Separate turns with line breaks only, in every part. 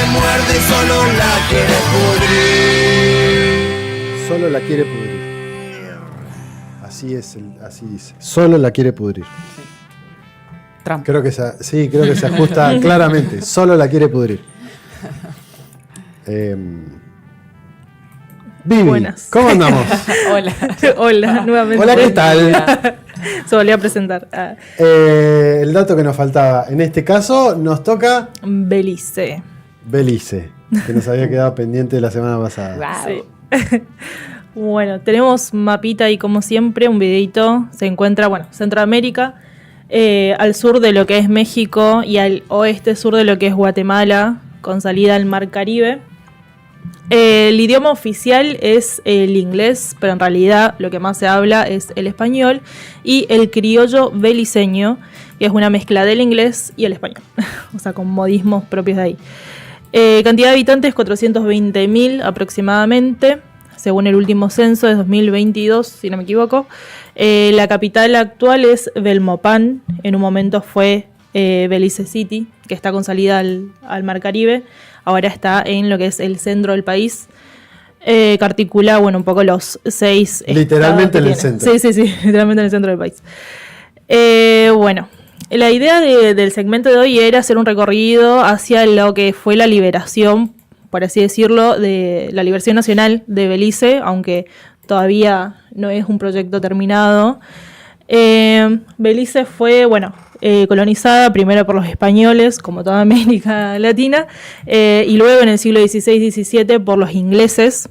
muerde y solo la quiere pudrir.
Solo la quiere pudrir. Así es, así dice. Solo la quiere pudrir.
Trump.
Creo que se ajusta claramente. Solo la quiere pudrir. Vivi,
Buenas.
¿cómo andamos?
Hola.
Hola, nuevamente.
Hola, ¿qué tal?
Se volvió a presentar.
El dato que nos faltaba. En este caso nos toca
Belice.
Belice, que nos había quedado pendiente la semana pasada.
Wow.
Sí. Bueno, tenemos mapita ahí como siempre, un videito. Se encuentra, Centroamérica, al sur de lo que es México y al oeste sur de lo que es Guatemala, con salida al Mar Caribe. El idioma oficial es el inglés, pero en realidad lo que más se habla es el español y el criollo beliceño, que es una mezcla del inglés y el español, o sea, con modismos propios de ahí. Cantidad de habitantes, 420.000 aproximadamente, según el último censo de 2022, si no me equivoco. La capital actual es Belmopan, en un momento fue Belize City, que está con salida al Mar Caribe. Ahora está en lo que es el centro del país, que articula, un poco los 6
Literalmente en el
tiene.
centro.
Sí, literalmente en el centro del país. La idea del segmento de hoy era hacer un recorrido hacia lo que fue la liberación, por así decirlo, de la liberación nacional de Belice, aunque todavía no es un proyecto terminado. Belice fue, colonizada primero por los españoles, como toda América Latina, y luego en el siglo XVI-XVII por los ingleses.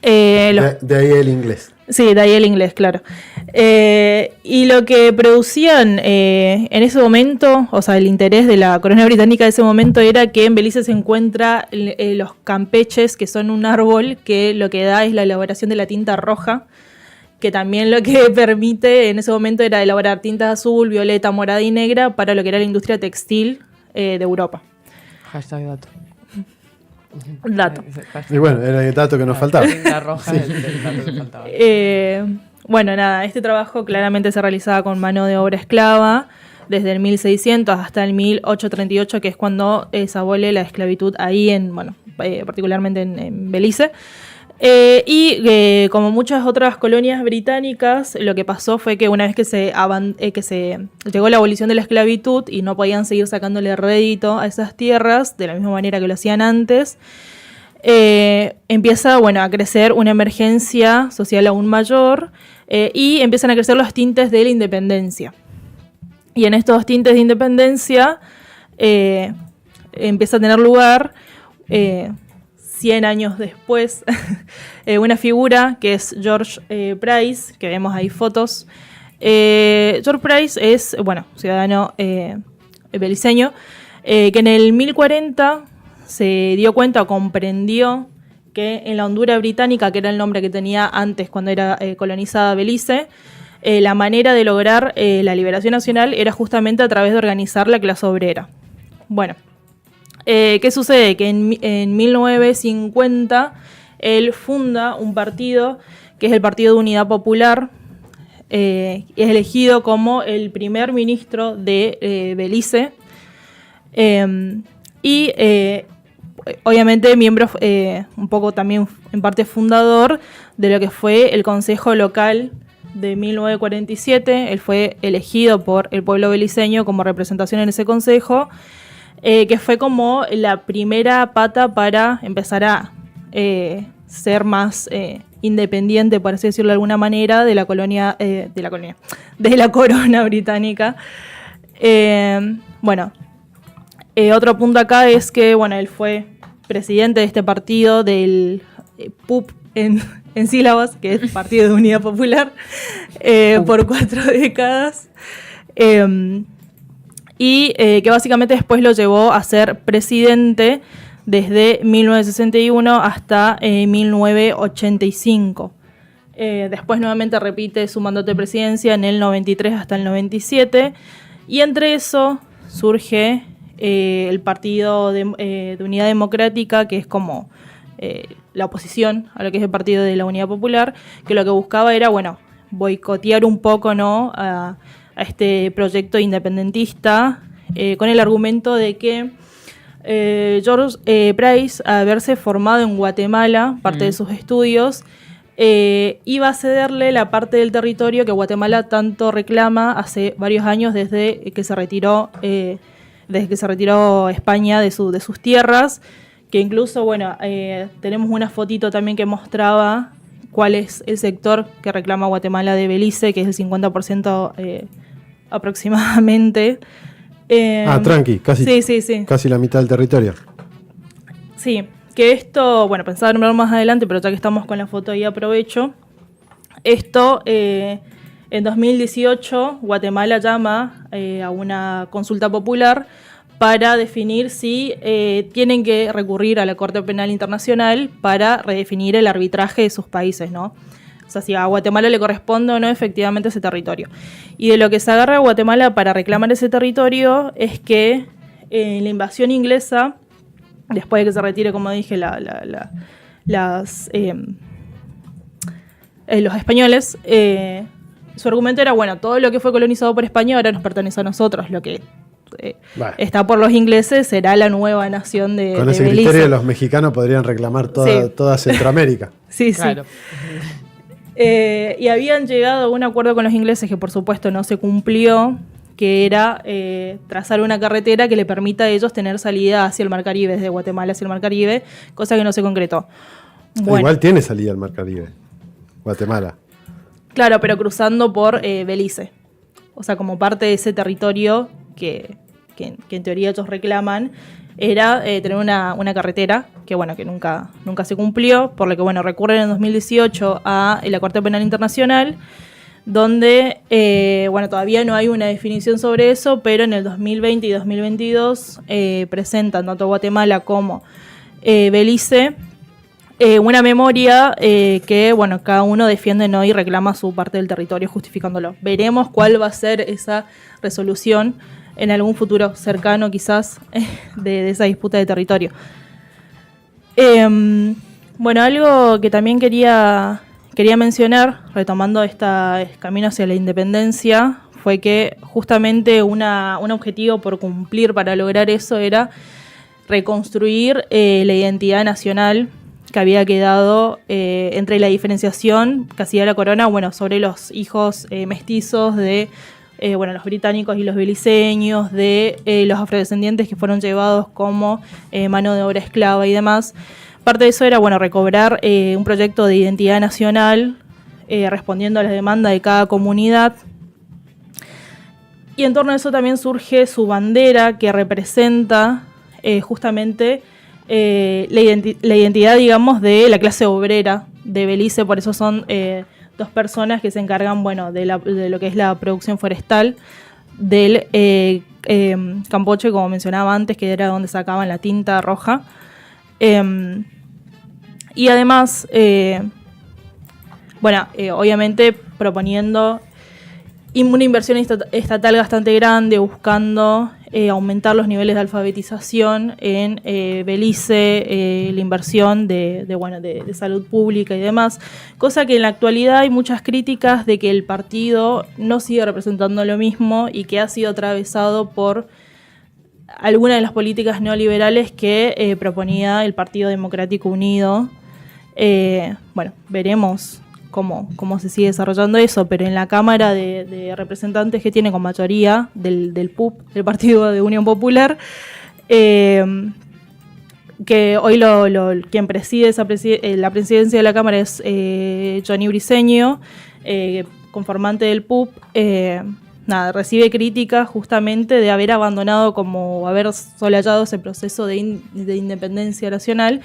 De ahí el inglés.
Sí, de ahí el inglés, claro. Y lo que producían en ese momento, o sea, el interés de la corona británica de ese momento era que en Belice se encuentra los campeches, que son un árbol que lo que da es la elaboración de la tinta roja, que también lo que permite en ese momento era elaborar tintas azul, violeta, morada y negra para lo que era la industria textil de Europa.
Hashtag dato.
Dato.
Y bueno, era el dato que nos faltaba.
La roja es el dato que faltaba.
Este trabajo claramente se realizaba con mano de obra esclava desde el 1600 hasta el 1838, que es cuando se abole la esclavitud ahí particularmente en Belice. Como muchas otras colonias británicas, lo que pasó fue que una vez que se llegó la abolición de la esclavitud y no podían seguir sacándole rédito a esas tierras de la misma manera que lo hacían antes, empieza a crecer una emergencia social aún mayor y empiezan a crecer los tintes de la independencia. Y en estos tintes de independencia empieza a tener lugar 100 años después, una figura que es George Price, que vemos ahí fotos. George Price es, ciudadano beliceño, que en el 1040 se dio cuenta o comprendió que en la Honduras británica, que era el nombre que tenía antes cuando era colonizada Belice, la manera de lograr la liberación nacional era justamente a través de organizar la clase obrera. ¿Qué sucede? Que en 1950 él funda un partido que es el Partido de Unidad Popular, es elegido como el primer ministro de Belice obviamente miembro un poco también en parte fundador de lo que fue el Consejo Local de 1947. Él fue elegido por el pueblo beliceño como representación en ese consejo, que fue como la primera pata para empezar a ser más independiente, por así decirlo de alguna manera, de la corona británica. Otro punto acá es que él fue presidente de este partido del PUP en sílabas, que es Partido de Unidad Popular, por 4 décadas. Que básicamente después lo llevó a ser presidente desde 1961 hasta 1985. Después nuevamente repite su mandato de presidencia en el 93 hasta el 97, y entre eso surge el Partido de Unidad Democrática, que es como la oposición a lo que es el Partido de la Unidad Popular, que lo que buscaba era, boicotear un poco, ¿no?, a este proyecto independentista, con el argumento de que George Price, al haberse formado en Guatemala, parte de sus estudios, iba a cederle la parte del territorio que Guatemala tanto reclama hace varios años desde que se retiró España de sus tierras, que incluso, bueno, tenemos una fotito también que mostraba cuál es el sector que reclama Guatemala de Belice, que es el 50% aproximadamente.
Tranqui, casi,
Sí.
casi la mitad del territorio.
Sí, que esto, bueno, pensaba nombrar más adelante, pero ya que estamos con la foto ahí aprovecho. Esto, en 2018, Guatemala llama a una consulta popular para definir si tienen que recurrir a la Corte Penal Internacional para redefinir el arbitraje de sus países, ¿no? O sea, si a Guatemala le corresponde o no efectivamente ese territorio. Y de lo que se agarra a Guatemala para reclamar ese territorio es que la invasión inglesa, después de que se retire, como dije, los españoles, su argumento era, bueno, todo lo que fue colonizado por España ahora nos pertenece a nosotros, lo que está por los ingleses será la nueva nación de
Con ese
Belice.
criterio los mexicanos podrían reclamar toda Centroamérica.
Sí,
Claro.
Y habían llegado a un acuerdo con los ingleses que por supuesto no se cumplió, que era trazar una carretera que le permita a ellos tener salida hacia el Mar Caribe, desde Guatemala hacia el Mar Caribe, cosa que no se concretó. Bueno,
Igual tiene salida al Mar Caribe, Guatemala.
claro, pero cruzando por Belice. O sea, como parte de ese territorio que en teoría ellos reclaman, era tener una carretera que, bueno, que nunca se cumplió, por lo que, bueno, recurren en 2018 a la Corte Penal Internacional, donde, bueno, todavía no hay una definición sobre eso, pero en el 2020 y 2022 presentan tanto Guatemala como Belice una memoria que, bueno, cada uno defiende, ¿no?, y reclama su parte del territorio justificándolo. Veremos cuál va a ser esa resolución en algún futuro cercano, quizás, de esa disputa de territorio. Bueno, algo que también quería mencionar, retomando este camino hacia la independencia, fue que justamente un objetivo por cumplir para lograr eso era reconstruir la identidad nacional que había quedado entre la diferenciación que hacía la corona, bueno, sobre los hijos mestizos de bueno, los británicos y los beliceños, de los afrodescendientes que fueron llevados como mano de obra esclava y demás. Parte de eso era, bueno, recobrar un proyecto de identidad nacional respondiendo a las demandas de cada comunidad. Y en torno a eso también surge su bandera, que representa justamente la identidad, digamos, de la clase obrera de Belice. Por eso son dos personas que se encargan, bueno, de lo que es la producción forestal del Campoche, como mencionaba antes, que era donde sacaban la tinta roja. Y además, bueno, obviamente proponiendo una inversión estatal bastante grande, buscando aumentar los niveles de alfabetización en Belice, la inversión de salud pública y demás, cosa que en la actualidad hay muchas críticas de que el partido no sigue representando lo mismo y que ha sido atravesado por algunas de las políticas neoliberales que proponía el Partido Democrático Unido. Bueno, veremos cómo se sigue desarrollando eso, pero en la Cámara de Representantes, que tiene con mayoría del PUP, del Partido de Unión Popular, que hoy quien preside la presidencia de la Cámara es Johnny Briceño, conformante del PUP, recibe críticas justamente de haber abandonado, como haber solayado ese proceso de independencia nacional,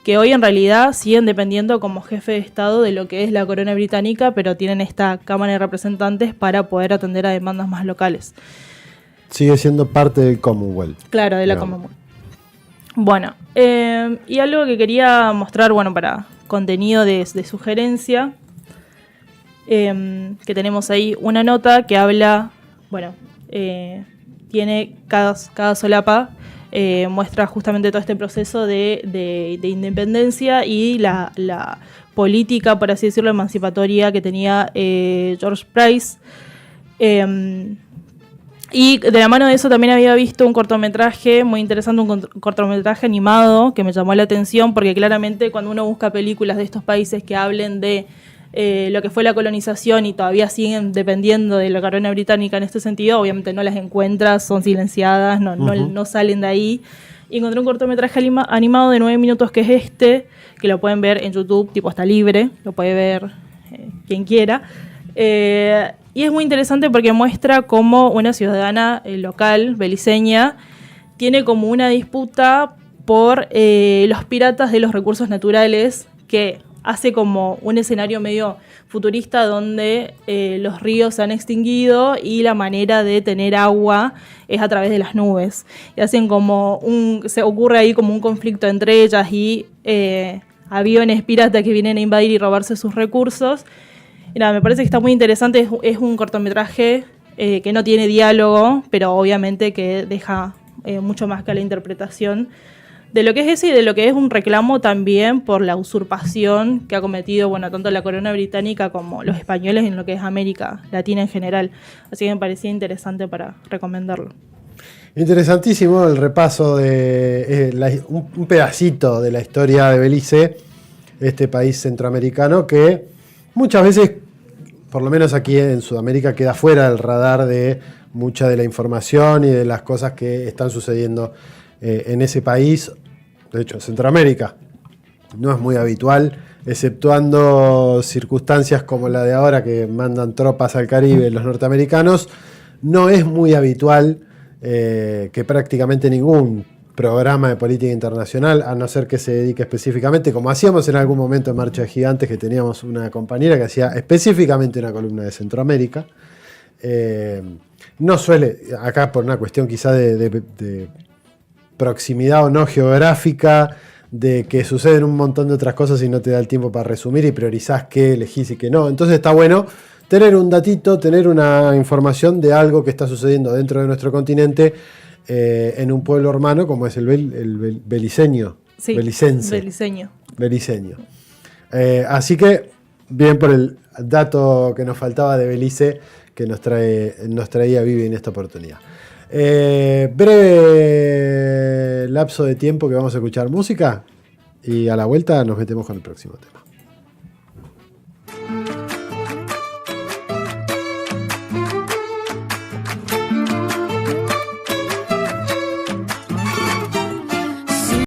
que hoy en realidad siguen dependiendo como jefe de Estado de lo que es la corona británica, pero tienen esta Cámara de Representantes para poder atender a demandas más locales.
Sigue siendo parte del Commonwealth.
Claro, de la Commonwealth. Bueno, y algo que quería mostrar, bueno, para contenido de sugerencia, que tenemos ahí una nota que habla, bueno, tiene cada solapa, muestra justamente todo este proceso de independencia y la política, por así decirlo, emancipatoria que tenía George Price. Y de la mano de eso también había visto un cortometraje muy interesante, cortometraje animado que me llamó la atención porque claramente cuando uno busca películas de estos países que hablen de lo que fue la colonización y todavía siguen dependiendo de la corona británica en este sentido, obviamente no las encuentras, son silenciadas, no salen de ahí. Y encontré un cortometraje animado de 9 minutos que es que lo pueden ver en YouTube, tipo está libre, lo puede ver quien quiera. Y es muy interesante porque muestra cómo una ciudadana local, beliceña, tiene como una disputa por los piratas de los recursos naturales, que hace como un escenario medio futurista donde los ríos se han extinguido y la manera de tener agua es a través de las nubes. Y hacen como se ocurre ahí como un conflicto entre ellas y aviones piratas que vienen a invadir y robarse sus recursos. Y nada, me parece que está muy interesante, es un cortometraje que no tiene diálogo, pero obviamente que deja mucho más que a la interpretación de lo que es eso y de lo que es un reclamo también por la usurpación que ha cometido, bueno, tanto la corona británica como los españoles en lo que es América Latina en general. Así que me parecía interesante para recomendarlo.
Interesantísimo el repaso de un pedacito de la historia de Belice, este país centroamericano que muchas veces, por lo menos aquí en Sudamérica, queda fuera del radar de mucha de la información y de las cosas que están sucediendo en ese país. De hecho, en Centroamérica no es muy habitual, exceptuando circunstancias como la de ahora que mandan tropas al Caribe los norteamericanos, no es muy habitual que prácticamente ningún programa de política internacional, a no ser que se dedique específicamente, como hacíamos en algún momento en Marcha de Gigantes, que teníamos una compañera que hacía específicamente una columna de Centroamérica. No suele, acá por una cuestión quizá de proximidad o no geográfica, de que suceden un montón de otras cosas y no te da el tiempo para resumir y priorizás qué elegís y qué no. Entonces está bueno tener un datito, tener una información de algo que está sucediendo dentro de nuestro continente en un pueblo hermano como es el beliceño.
Sí,
belicense.
Beliceño.
Así que, bien por el dato que nos faltaba de Belice que nos traía Vivi en esta oportunidad. Breve lapso de tiempo que vamos a escuchar música y a la vuelta nos metemos con el próximo tema.